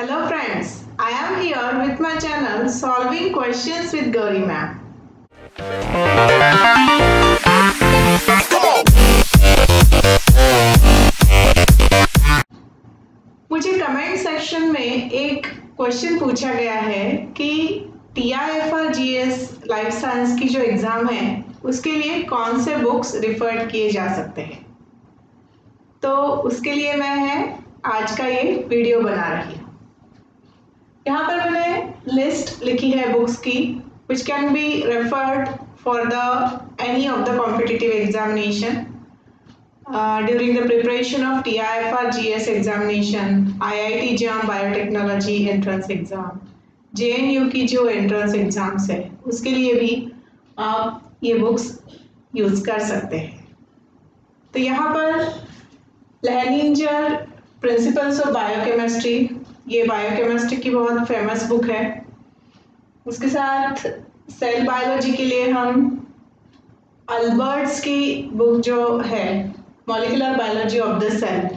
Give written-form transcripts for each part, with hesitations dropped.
Hello friends, I am here with my channel Solving Questions with Gauri Ma'am. मुझे comment section में एक question पूछा गया है कि TIFR-GS लाइफ साइंस की जो एग्जाम है उसके लिए कौन से बुक्स रिफर्ड किए जा सकते हैं। तो उसके लिए मैं आज का ये वीडियो बना रही हूँ। यहाँ पर मैंने लिस्ट लिखी है बुक्स की which can be referred for any of the competitive examination during the preparation of TIFR-GS examination, IIT JAM Biotechnology entrance exam, JNU की जो entrance exams है उसके लिए भी आप ये बुक्स यूज कर सकते हैं। तो यहाँ पर लहनिंजर प्रिंसिपल्स ऑफ बायोकेमिस्ट्री, ये बायोकेमिस्ट्री की बहुत फेमस बुक है। उसके साथ सेल बायोलॉजी के लिए हम अल्बर्ट्स की बुक जो है molecular biology of the cell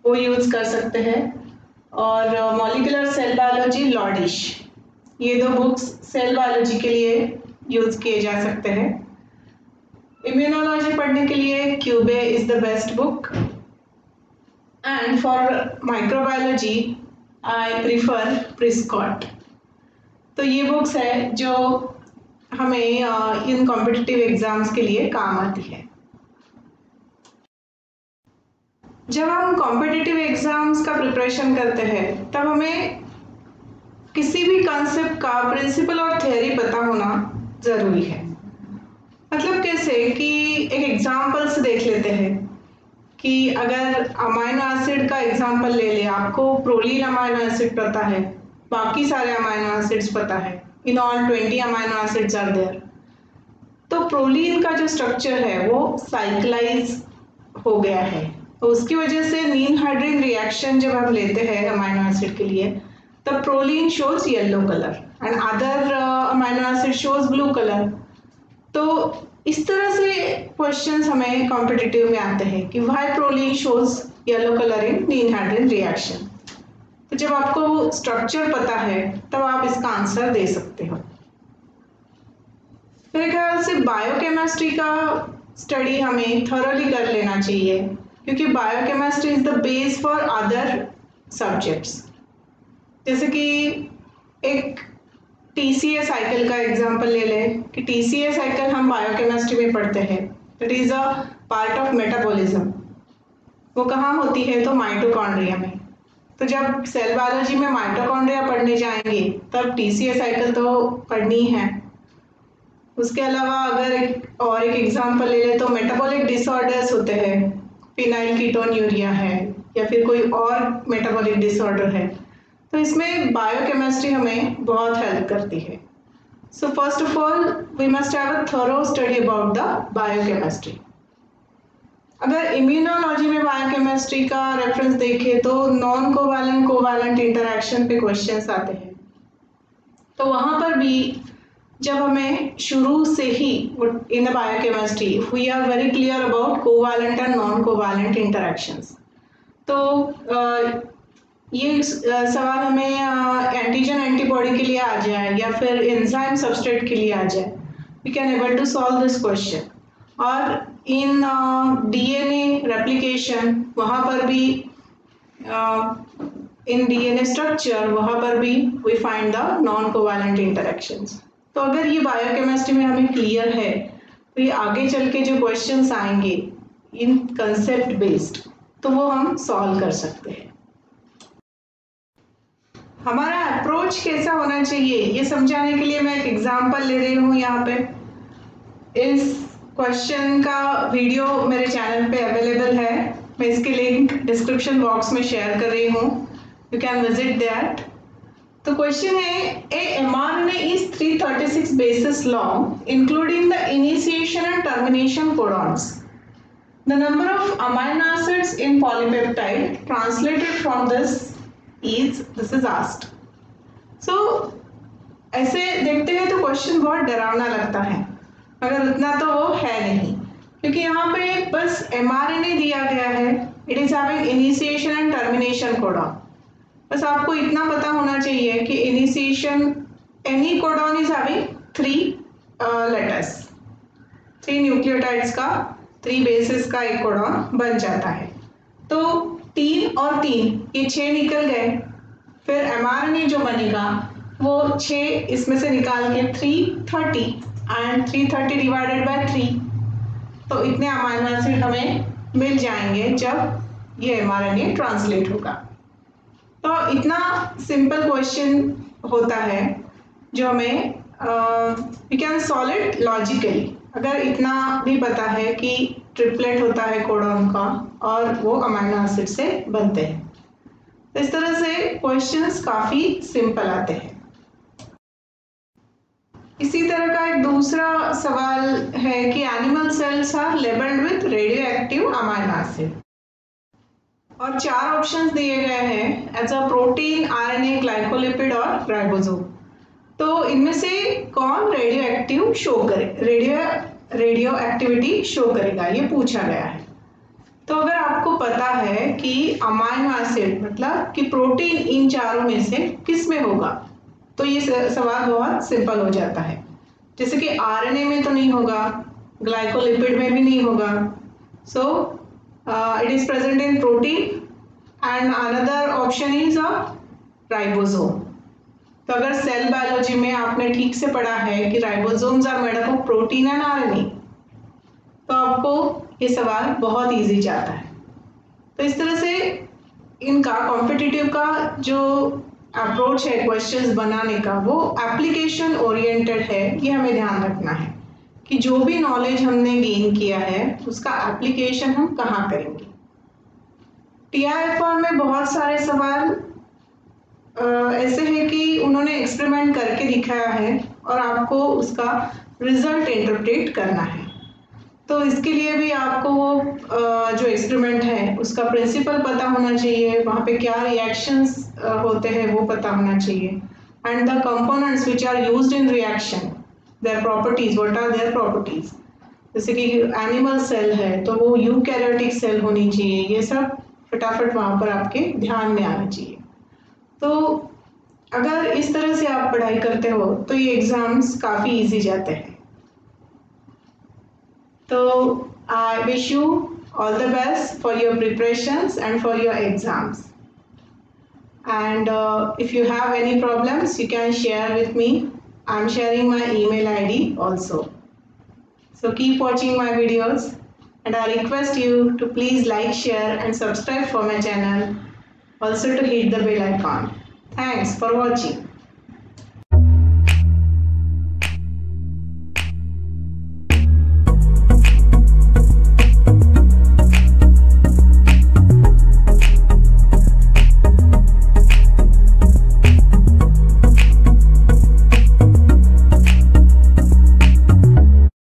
वो यूज कर सकते हैं, और मॉलिक्यूलर सेल बायोलॉजी लॉडिश, ये दो बुक्स सेल बायोलॉजी के लिए यूज किए जा सकते हैं। इम्यूनोलॉजी पढ़ने के लिए Kuby is the best book, and for microbiology I prefer Prescott. तो ये बुक्स है जो हमें इन कॉम्पिटिटिव एग्जाम्स के लिए काम आती है। जब हम कॉम्पिटिटिव एग्जाम्स का प्रिपरेशन करते हैं तब हमें किसी भी कॉन्सेप्ट का प्रिंसिपल और थ्योरी पता होना ज़रूरी है। मतलब कैसे कि एक एग्जाम्पल से देख लेते हैं कि अगर अमाइनो एसिड का एग्जाम्पल ले ले, आपको प्रोलीन अमाइनो एसिड पता है, बाकी सारे अमाइनो एसिड्स पता है, in all 20 amino acids are there. तो प्रोलीन का जो स्ट्रक्चर है वो साइक्लाइज हो गया है, तो उसकी वजह से मीन हाइड्रिन रिएक्शन जब हम लेते हैं अमाइनो एसिड के लिए तब proline shows yellow colour and other amino acid shows blue colour. तो इस तरह से क्वेश्चंस हमें कॉम्पिटिटिव में आते हैं कि why proline shows yellow colour in mean hydrin reaction. तो जब आपको स्ट्रक्चर पता है तब आप इसका आंसर दे सकते हो। मेरे ख्याल से बायोकेमिस्ट्री का स्टडी हमें थॉरोली कर लेना चाहिए, क्योंकि biochemistry is the base for other subjects. जैसे कि एक TCA साइकिल का एग्जांपल ले लें कि TCA साइकिल हम बायोकेमिस्ट्री में पढ़ते हैं, it is a part of metabolism. वो कहाँ होती है? तो माइटोकॉन्ड्रिया में। तो जब सेल बायोलॉजी में माइटोकॉन्ड्रिया पढ़ने जाएंगे तब TCA साइकिल तो पढ़नी है। उसके अलावा अगर एक एग्जांपल ले लें तो मेटाबॉलिक डिसऑर्डर्स होते हैं, फिनाइल कीटोन्यूरिया है या फिर कोई और मेटाबॉलिक डिसऑर्डर है, तो इसमें बायोकेमिस्ट्री हमें बहुत हेल्प करती है। So first of all we must have a thorough study about the biochemistry. अगर इम्यूनोलॉजी में बायोकेमिस्ट्री का रेफरेंस देखें तो नॉन कोवैलेंट कोवैलेंट इंटरैक्शन पे क्वेश्चंस आते हैं। तो वहाँ पर भी जब हमें शुरू से ही in the biochemistry we are very clear about covalent and non covalent interactions. तो ये सवाल हमें एंटीजन एंटीबॉडी के लिए आ जाए या फिर एंजाइम सबस्ट्रेट के लिए आ जाए, we can able to solve this question. और इन DNA रेप्लिकेशन वहाँ पर भी इन DNA स्ट्रक्चर वहाँ पर भी we find the non covalent interactions. तो अगर ये बायोकेमिस्ट्री में हमें क्लियर है तो ये आगे चल के जो क्वेश्चंस आएंगे इन कंसेप्ट बेस्ड तो वो हम सॉल्व कर सकते हैं। हमारा अप्रोच कैसा होना चाहिए ये समझाने के लिए मैं एक एग्जांपल ले रही हूँ। यहाँ पे इस क्वेश्चन का वीडियो मेरे चैनल पे अवेलेबल है, मैं इसकी लिंक डिस्क्रिप्शन बॉक्स में शेयर कर रही हूँ, यू कैन विजिट दैट। तो क्वेश्चन है, ए mRNA is 336 bases long including the initiation and termination codons. The number of amino acids in polypeptide translated from this is asked. So ऐसे देखते हैं तो क्वेश्चन बहुत डरावना लगता है, मगर उतना तो वो है नहीं, क्योंकि यहाँ पे बस mRNA दिया गया है, it is having initiation and termination codon. बस आपको इतना पता होना चाहिए कि initiation any codon is having 3 letters, 3 nucleotides का 3 बेसिस का एक कोडॉन बन जाता है। तो 3 और 3 ये 6 निकल गए, फिर mRNA जो बनेगा वो 6 इसमें से निकाल के 330 एंड 330 डिवाइडेड बाय 3, तो इतने अमाइनो एसिड हमें मिल जाएंगे जब ये mRNA ट्रांसलेट होगा। तो इतना सिंपल क्वेश्चन होता है जो हमें we can solve it logically, अगर इतना भी पता है कि ट्रिपलेट होता है कोडॉन का और वो अमाइनो एसिड से बनते हैं। तो इस तरह से क्वेश्चंस काफ़ी सिंपल आते हैं। इसी तरह का एक दूसरा सवाल है कि animal cells are labelled with radioactive amino acid, और 4 ऑप्शंस दिए गए हैं as a protein, RNA, glycolipid और राइबोसोम। तो इनमें से कौन रेडियो एक्टिव शो करे, रेडियो एक्टिविटी शो करेगा, ये पूछा गया है। तो अगर आपको पता है कि अमाइनो एसिड मतलब कि प्रोटीन इन चारों में से किस में होगा, तो ये सवाल बहुत सिंपल हो जाता है। जैसे कि आरएनए में तो नहीं होगा, ग्लाइकोलिपिड में भी नहीं होगा, so it is present in protein and another option is a ribosome. तो अगर सेल बायोलॉजी में आपने ठीक से पढ़ा है कि ribosomes are made up of protein and RNA, तो आपको ये सवाल बहुत इजी जाता है। तो इस तरह से इनका कॉम्पिटिटिव का जो अप्रोच है क्वेश्चंस बनाने का, वो एप्लीकेशन ओरिएंटेड है। ये हमें ध्यान रखना है कि जो भी नॉलेज हमने गेन किया है उसका एप्लीकेशन हम कहाँ करेंगे। TIFR में बहुत सारे सवाल ऐसे हैं कि उन्होंने एक्सपेरिमेंट करके दिखाया है और आपको उसका रिजल्ट इंटरप्रेट करना है। तो इसके लिए भी आपको वो जो एक्सपेरिमेंट है उसका प्रिंसिपल पता होना चाहिए, वहाँ पे क्या रिएक्शंस होते हैं वो पता होना चाहिए, and the components which are used in reaction, their properties, what are their properties. जैसे कि एनिमल सेल है तो वो यूकैरियोटिक सेल होनी चाहिए, ये सब फटाफट वहाँ पर आपके ध्यान में आना चाहिए। तो अगर इस तरह से आप पढ़ाई करते हो तो ये एग्जाम्स काफ़ी इजी जाते हैं। तो I wish you all the best for your preparations and for your exams. And if you have any problems, you can share with me. I'm sharing my email ID also. So keep watching my videos, and I request you to please like, share and subscribe for my channel. Also to hit the bell icon. Thanks for watching.